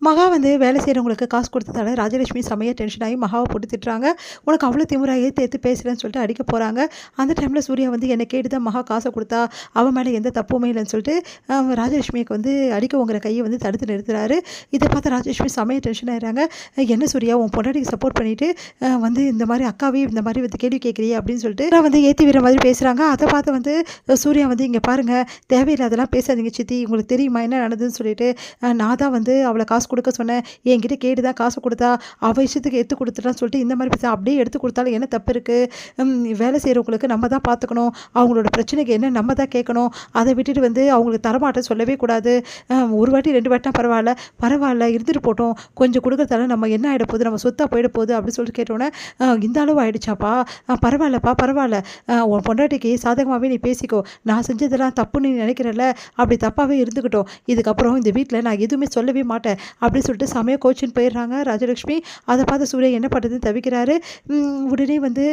மகா வந்து வேலை செய்கிறவங்களுக்கு காசு கொடுத்ததால ராஜலட்சுமி செமையாக டென்ஷன் ஆகி மகாவை போட்டு திட்டுறாங்க. உனக்கு அவ்வளோ திமிரா ஏற்று ஏற்று பேசுகிறேன்னு சொல்லிட்டு அடிக்க போகிறாங்க. அந்த டைமில் சூர்யா வந்து என்னை கேட்டு தான் மகா காசை கொடுத்தா, அவன் மேலே எந்த தப்புமே இல்லைன்னு சொல்லிட்டு ராஜலட்சுமிக்கு வந்து அடிக்கவங்கிற கையை வந்து தடுத்து நிறுத்துறாரு. இதை பார்த்து ராஜலட்சுமி செமையாக டென்ஷன் ஆகிறாங்க. என்ன சூர்யா உன் பொண்டாட்டிக்கு சப்போர்ட் பண்ணிவிட்டு வந்து இந்த மாதிரி அக்காவையும் இந்த மாதிரி வந்து கேள்வி கேட்குறியே அப்படின்னு சொல்லிட்டு வந்து ஏற்றி விடுற மாதிரி பேசுகிறாங்க. அதை பார்த்து வந்து சூர்யா வந்து இங்கே பாருங்கள், தேவையில்லாதெல்லாம் பேசாதீங்க சித்தி, உங்களுக்கு தெரியுமா என்ன நடந்ததுன்னு சொல்லிட்டு நான் தான் வந்து அவளை காசு கொடுக்க சொன்னேன், என்கிட்ட கேட்டு தான் காசு கொடுத்தா, அவள் இஷ்டத்துக்கு எடுத்து கொடுத்துட்டான்னு சொல்லிட்டு இந்த மாதிரி பேச. அப்படியே எடுத்து கொடுத்தாலும் என்ன தப்பு இருக்குது? வேலை செய்கிறவங்களுக்கு நம்ம தான் பார்த்துக்கணும், அவங்களோட பிரச்சனைக்கு என்ன நம்ம தான் கேட்கணும். அதை விட்டுட்டு வந்து அவங்களுக்கு தரமாட்டேன்னு சொல்லவே கூடாது. ஒரு வாட்டி 2 வாட்டினா பரவாயில்ல இருந்துட்டு போட்டோம், கொஞ்சம் கொடுக்குறதால நம்ம என்ன ஆகிட போகுது, நம்ம சொத்தாக போயிட போகுது அப்படின்னு சொல்லிட்டு கேட்டோன்னே இந்த அளவு ஆகிடுச்சாப்பா, பரவாயில்ல, உன் பொண்டாட்டிக்கு சாதகமாகவே நீ பேசிக்கோ, நான் செஞ்சதெல்லாம் தப்புன்னு நீ நினைக்கிறல்ல, அப்படி தப்பாகவே இருந்துக்கிட்டோம், இதுக்கப்புறம் இந்த வீட்டில் நான் எதுவுமே சொல்லவே மாட்டேன் அப்படின்னு சொல்லிட்டு சமயம் கோச்சின்னு போயிடுறாங்க ராஜலட்சுமி. அதை பார்த்து சூர்யா என்ன பண்ணுறதுன்னு தவிக்கிறாரு. உடனே வந்து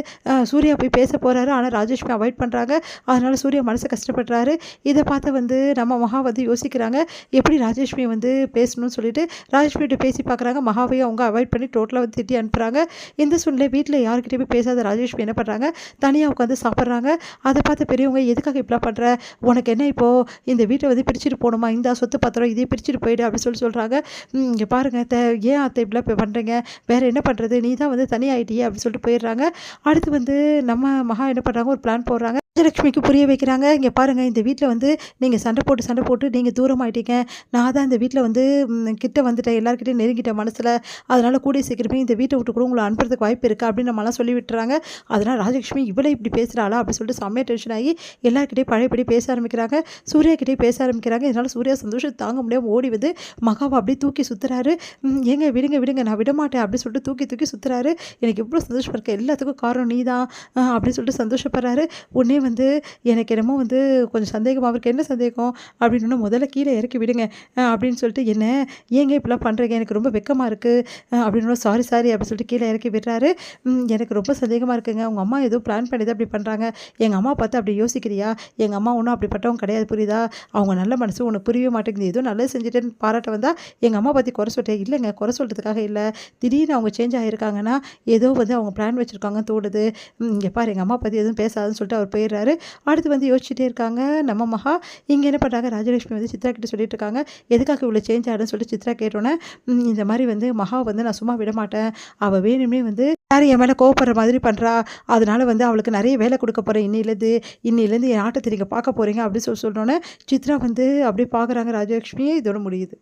சூர்யா போய் பேச போகிறாரு. ஆனால் ராஜலட்சுமி அவாய்ட் பண்ணுறாங்க. அதனால் சூர்யா மனசை கஷ்டப்படுறாரு. இதை பார்த்து வந்து நம்ம மகா வந்து யோசிக்கிறாங்க, எப்படி ராஜலட்சுமி வந்து பேசணும்னு சொல்லிட்டு ராஜலட்சுமிகிட்ட பேசி பார்க்குறாங்க. மகாவையும் அவங்க அவாய்ட் பண்ணி டோட்டலாக வந்து திட்டி அனுப்புகிறாங்க. இந்த சூழ்நிலை வீட்டில் யாருக்கிட்டே போய் பேசாத ராஜலட்சுமி என்ன பண்ணுறாங்க, தனியாக உட்காந்து சாப்பிட்றாங்க. அதை பார்த்து பெரியவங்க எதுக்காக இப்படிலாம் பண்ணுற, உனக்கு என்ன இப்போது இந்த வீட்டை வந்து பிரிச்சுட்டு போகணுமா, இந்த சொத்து பத்திரம் இதே பிரிச்சுட்டு போயிடு அப்படின்னு சொல்கிறாங்க. இங்கே பாருங்கள் ஏன் அத்தை இப்படிலாம் இப்போ பண்ணுறீங்க, வேறு என்ன பண்ணுறது, நீ தான் வந்து தனியாகிட்டியே அப்படின்னு சொல்லிட்டு போயிடுறாங்க. அடுத்து வந்து நம்ம மகா என்ன பண்ணுறாங்க, ஒரு பிளான் போடுறாங்க. ராஜலட்சுமிக்கு புரிய வைக்கிறாங்க, இங்கே பாருங்கள் இந்த வீட்டில் வந்து நீங்கள் சண்டை போட்டு நீங்கள் தூரமாயிட்டீங்க, நான் தான் இந்த வீட்டில் வந்து கிட்ட வந்துட்டேன், எல்லாருக்கிட்டையும் நெருங்கிட்டேன் மனசில், அதனால் கூடிய சீக்கிரமே இந்த வீட்டை விட்டு கூட உங்களை அனுப்புறதுக்கு வாய்ப்பு இருக்குது அப்படின்னு நம்மளாம் சொல்லி விட்டுறாங்க. அதனால் ராஜலட்சுமி இவ்வளோ இப்படி பேசுகிறாளா அப்படின்னு சொல்லிட்டு செம்மையாக டென்ஷன் ஆகி எல்லாருக்கிட்டையும் பழையபடி பேச ஆரம்பிக்கிறாங்க. சூர்யாக்கிட்டே பேச ஆரம்பிக்கிறாங்க. இதனால் சூர்யா சந்தோஷம் தாங்க முடியாமல் ஓடி வந்து மகாவை அப்படியே தூக்கி சுற்றுறாரு. ஏங்க விடுங்க நான் விடமாட்டேன் அப்படின்னு சொல்லிட்டு தூக்கி சுற்றுறாரு. எனக்கு எவ்வளோ சந்தோஷமாக இருக்குது, எல்லாத்துக்கும் காரணம் நீ தான் அப்படின்னு சொல்லிட்டு சந்தோஷப்படுறாரு. உடனே வந்து எனக்கு என்னமோ வந்து கொஞ்சம் சந்தேகமாக இருக்குது, என்ன சந்தேகம் அப்படின்னு, முதல்ல கீழே இறக்கி விடுங்க அப்படின்னு சொல்லிட்டு, என்ன ஏங்க இப்படிலாம் பண்ணுறீங்க, எனக்கு ரொம்ப வெக்கமாக இருக்குது அப்படின்னு, சாரி அப்படின்னு சொல்லிட்டு கீழே இறக்கி விடுறாரு. எனக்கு ரொம்ப சந்தேகமாக இருக்குங்க, உங்கள் அம்மா ஏதோ பிளான் பண்ணி தான் அப்படி பண்ணுறாங்க, எங்கள் அம்மா பார்த்து அப்படி யோசிக்கிறியா, எங்கள் அம்மா ஒன்றும் அப்படிப்பட்டவங்க கிடையாது புரியுதா, அவங்க நல்ல மனசு உனக்கு புரியவே மாட்டேங்குது, ஏதோ நல்லது செஞ்சுட்டேன்னு பாராட்ட வந்தால் எங்கள் அம்மா பற்றி குறை சொல்லிட்டேன். இல்லைங்க குறை சொல்கிறதுக்காக இல்லை, திடீர்னு அவங்க சேஞ்ச் ஆகியிருக்காங்கன்னா ஏதோ வந்து அவங்க பிளான் வச்சுருக்காங்கன்னு தோடுது, இங்கே பாரு எங்கள் அம்மா பற்றி எதுவும் பேசாதுன்னு சொல்லிட்டு அவர் போயிடுறாரு. அடுத்து வந்து யோசிச்சுட்டே இருக்காங்க நம்ம மகா. இங்கே என்ன பண்ணுறாங்க, ராஜலட்சுமி வந்து சித்ரா கிட்ட சொல்லிட்டு இருக்காங்க, எதுக்காக இவ்வளோ சேஞ்ச் ஆகிடுன்னு சொல்லிட்டு சித்ரா கேட்டோன்னே, இந்த மாதிரி வந்து மகா வந்து நான் சும்மா விட மாட்டேன், அவள் வேணும்னே வந்து யாரும் என் மேலே கோவப்படுற மாதிரி பண்ணுறா, அதனால் வந்து அவளுக்கு நிறைய வேலை கொடுக்க போகிறேன், இன்னிலேருந்து என் ஆட்டத்தை நீங்கள் பார்க்க போகிறீங்க அப்படின்னு சொன்னோன்னே சித்ரா வந்து அப்படியே பார்க்குறாங்க ராஜலட்சுமியே. இதோட முடியுது.